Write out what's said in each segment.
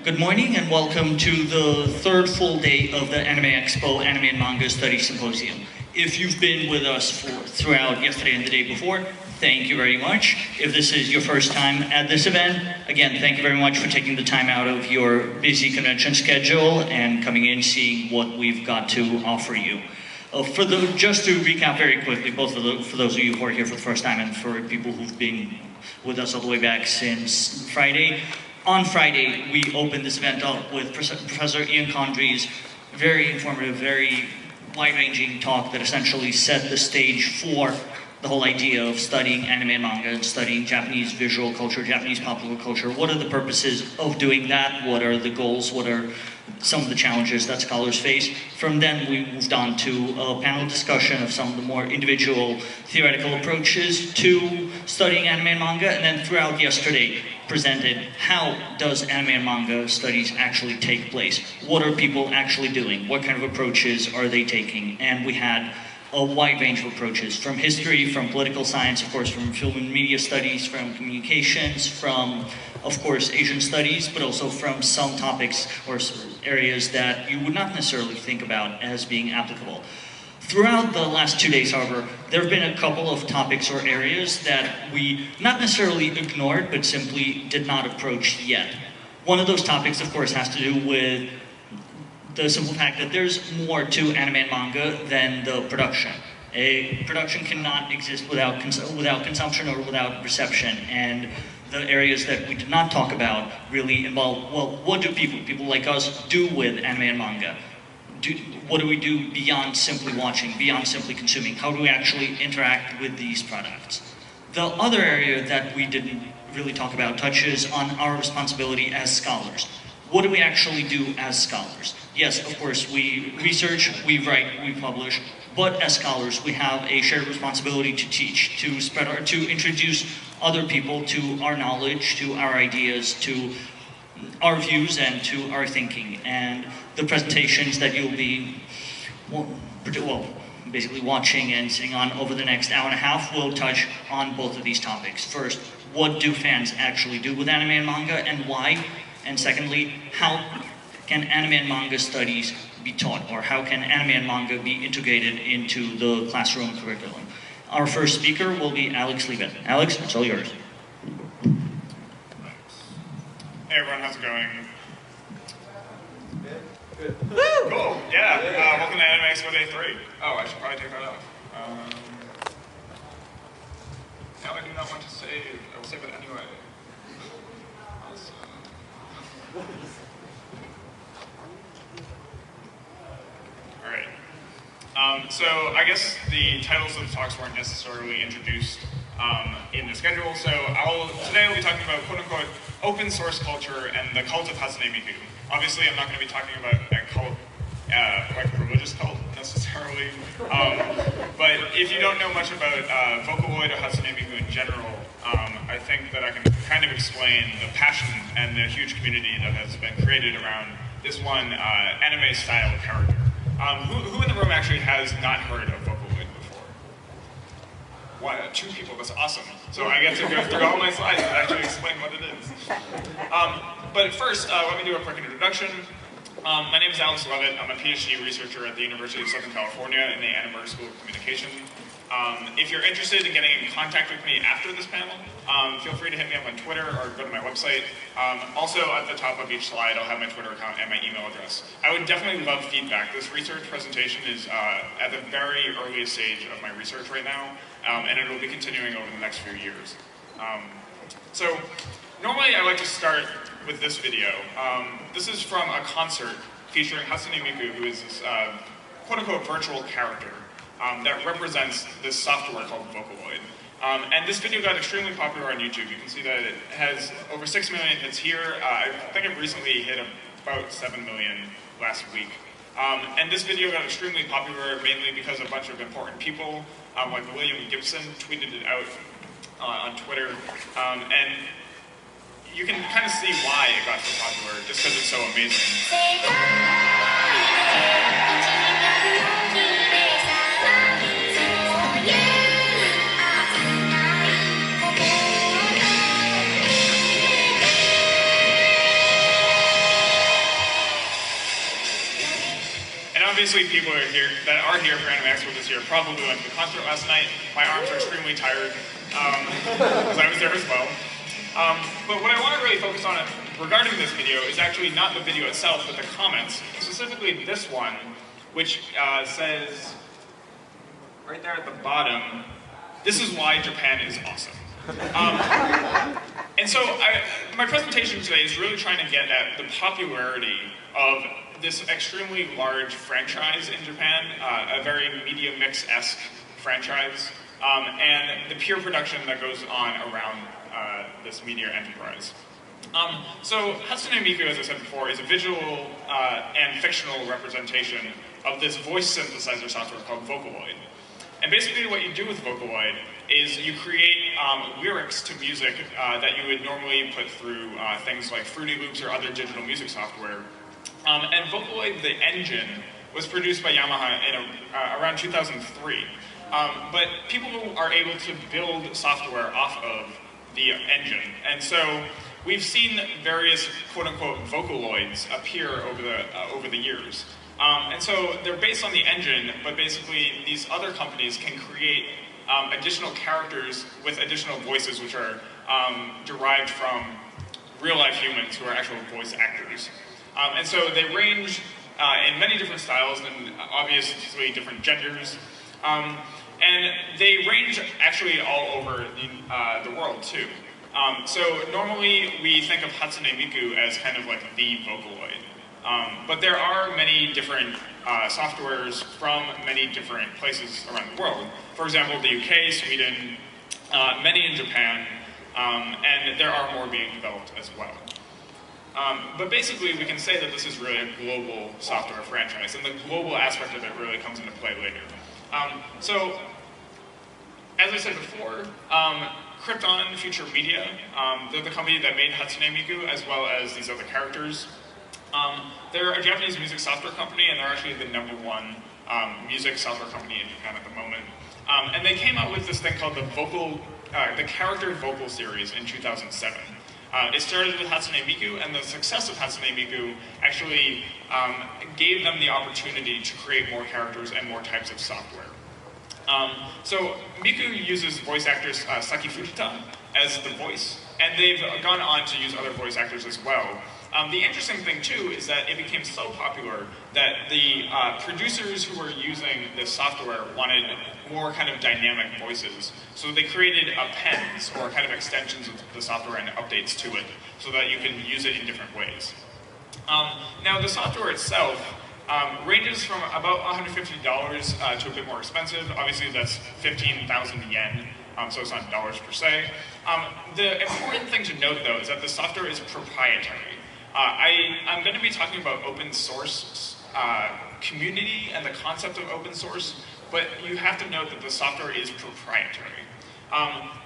Good morning and welcome to the third full day of the Anime Expo Anime and Manga Study Symposium. If you've been with us throughout yesterday and the day before, thank you very much. If this is your first time at this event, again, thank you very much for taking the time out of your busy convention schedule and coming in, seeing what we've got to offer you. Just to recap very quickly, both for those of you who are here for the first time and for people who've been with us all the way back since Friday. On Friday, we opened this event up with Professor Ian Condry's very informative, very wide-ranging talk that essentially set the stage for the whole idea of studying anime and manga and studying Japanese visual culture, Japanese popular culture. What are the purposes of doing that? What are the goals? What are some of the challenges that scholars face? From then, we moved on to a panel discussion of some of the more individual theoretical approaches to studying anime and manga, and then throughout yesterday, presented how does anime and manga studies actually take place? What are people actually doing? What kind of approaches are they taking? And we had a wide range of approaches, from history, from political science, of course, from film and media studies, from communications, from, of course, Asian studies, but also from some topics or areas that you would not necessarily think about as being applicable. Throughout the last 2 days, however, there have been a couple of topics or areas that we not necessarily ignored, but simply did not approach yet. One of those topics, of course, has to do with the simple fact that there's more to anime and manga than the production. A production cannot exist without consumption or without reception, and the areas that we did not talk about really involve, well, what do people like us do with anime and manga? What do we do beyond simply watching, beyond simply consuming? How do we actually interact with these products? The other area that we didn't really talk about touches on our responsibility as scholars. What do we actually do as scholars? Yes, of course, we research, we write, we publish, but as scholars, we have a shared responsibility to teach, to introduce other people to our knowledge, to our ideas, to our views, and to our thinking. And the presentations that you'll be, basically watching and sitting on over the next hour and a half will touch on both of these topics. First, what do fans actually do with anime and manga, and why? And secondly, how can anime and manga studies be taught, or how can anime and manga be integrated into the classroom curriculum? Our first speaker will be Alex Lieben. Alex, it's all yours. Hey everyone, how's it going? Good. Cool, yeah. Welcome to Anime Expo Day 3. Oh, I should probably take that off. Now I do not want to save. I will save it anyway. Awesome. Alright. So I guess the titles of the talks weren't necessarily introduced in the schedule, so today I'll be talking about quote-unquote open source culture and the cult of Hatsune Miku. Obviously, I'm not going to be talking about a cult, like a religious cult necessarily, but if you don't know much about Vocaloid or Hatsune Miku in general, I think that I can kind of explain the passion and the huge community that has been created around this one anime-style character. Who in the room actually has not heard of Vocaloid before? One, 2 people, that's awesome. So I get to go through all my slides and actually explain what it is. But first, let me do a quick introduction. My name is Alex Levitt. I'm a PhD researcher at the University of Southern California in the Annenberg School of Communication. If you're interested in getting in contact with me after this panel, feel free to hit me up on Twitter or go to my website. Also, at the top of each slide, I'll have my Twitter account and my email address. I would definitely love feedback. This research presentation is at the very earliest stage of my research right now, and it will be continuing over the next few years. So, normally I like to start with this video. This is from a concert featuring Hatsune Miku, who is this quote-unquote virtual character that represents this software called Vocaloid. And this video got extremely popular on YouTube. You can see that it has over 6 million hits here. I think it recently hit about 7 million last week. And this video got extremely popular mainly because a bunch of important people, like William Gibson, tweeted it out on Twitter. And you can kind of see why it got so popular, just because it's so amazing. obviously people that are here for Anime Expo this year probably went to the concert last night. My arms are extremely tired, because I was there as well. But what I want to really focus on regarding this video is actually not the video itself, but the comments. Specifically this one, which says, right there at the bottom, "This is why Japan is awesome." And so my presentation today is really trying to get at the popularity of this extremely large franchise in Japan, a very media mix-esque franchise, and the peer production that goes on around this media enterprise. So Hatsune Miku, as I said before, is a visual and fictional representation of this voice synthesizer software called Vocaloid. And basically what you do with Vocaloid is you create lyrics to music that you would normally put through things like Fruity Loops or other digital music software. And Vocaloid, the engine, was produced by Yamaha in around 2003. But people are able to build software off of the engine. And so we've seen various quote-unquote Vocaloids appear over the years. And so they're based on the engine, but basically these other companies can create additional characters with additional voices which are derived from real-life humans who are actual voice actors. And so they range in many different styles and obviously different genders. And they range actually all over the world too. So normally we think of Hatsune Miku as kind of like the Vocaloid. But there are many different softwares from many different places around the world. For example, the UK, Sweden, many in Japan, and there are more being developed as well. But basically, we can say that this is really a global software franchise, and the global aspect of it really comes into play later. So, as I said before, Krypton Future Media, they're the company that made Hatsune Miku, as well as these other characters. They're a Japanese music software company, and they're actually the #1 music software company in Japan at the moment. And they came out with this thing called the Character Vocal Series in 2007. It started with Hatsune Miku, and the success of Hatsune Miku actually gave them the opportunity to create more characters and more types of software. So Miku uses voice actors Saki Fujita as the voice, and they've gone on to use other voice actors as well. The interesting thing too is that it became so popular that the producers who were using this software wanted more kind of dynamic voices. So they created pens or kind of extensions of the software and updates to it so that you can use it in different ways. Now the software itself ranges from about $150 to a bit more expensive. Obviously that's 15,000 yen, so it's not dollars per se. The important thing to note though is that the software is proprietary. I'm going to be talking about open source community and the concept of open source, but you have to note that the software is proprietary.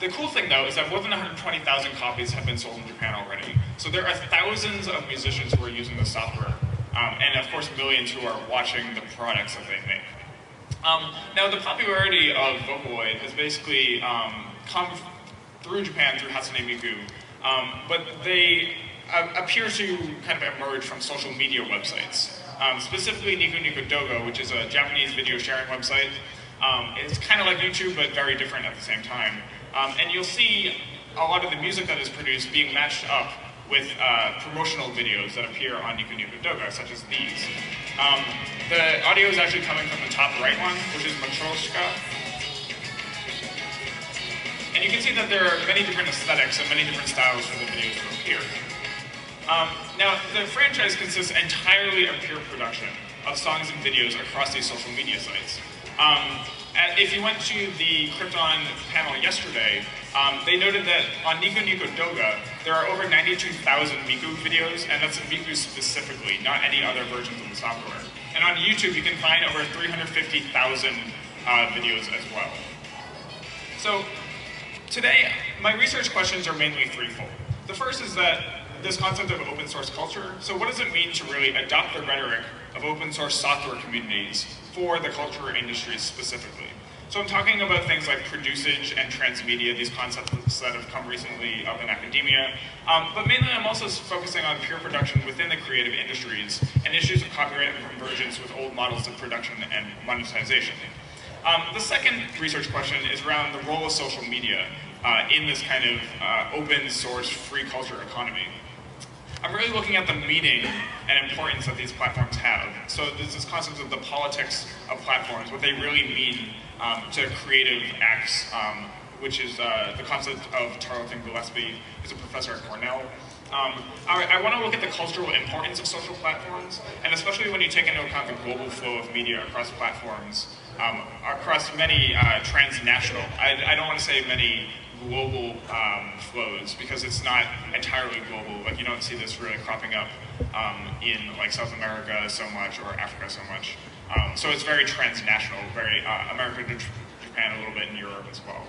The cool thing though is that more than 120,000 copies have been sold in Japan already. So there are thousands of musicians who are using the software, and of course millions who are watching the products that they make. Now the popularity of Vocaloid has basically come through Japan through Hatsune Miku, but they appear to kind of emerge from social media websites. Specifically Niku Niku Dogo, which is a Japanese video sharing website. It's kind of like YouTube, but very different at the same time. And you'll see a lot of the music that is produced being matched up with promotional videos that appear on Niku Niku Dogo, such as these. The audio is actually coming from the top right one, which is Matroshka. And you can see that there are many different aesthetics and many different styles for the videos that appear. Now, the franchise consists entirely of peer production of songs and videos across these social media sites. If you went to the Krypton panel yesterday, they noted that on Niku Niku Doga, there are over 92,000 Miku videos, and that's Miku specifically, not any other versions of the software. And on YouTube, you can find over 350,000 videos as well. So, today, my research questions are mainly threefold. The first is that this concept of open source culture. So what does it mean to really adopt the rhetoric of open source software communities for the culture industry specifically? So I'm talking about things like producage and transmedia, these concepts that have come recently up in academia. But mainly I'm also focusing on peer production within the creative industries and issues of copyright and convergence with old models of production and monetization. The second research question is around the role of social media in this kind of open source free culture economy. I'm really looking at the meaning and importance that these platforms have. So there's this concept of the politics of platforms, what they really mean to creative acts, which is the concept of Tarleton Gillespie, who's a professor at Cornell. I want to look at the cultural importance of social platforms, and especially when you take into account the global flow of media across platforms, across many transnational, I don't want to say many global flows, because it's not entirely global. Like, you don't see this really cropping up in like South America so much, or Africa so much. So it's very transnational, very America to Japan, a little bit in Europe as well.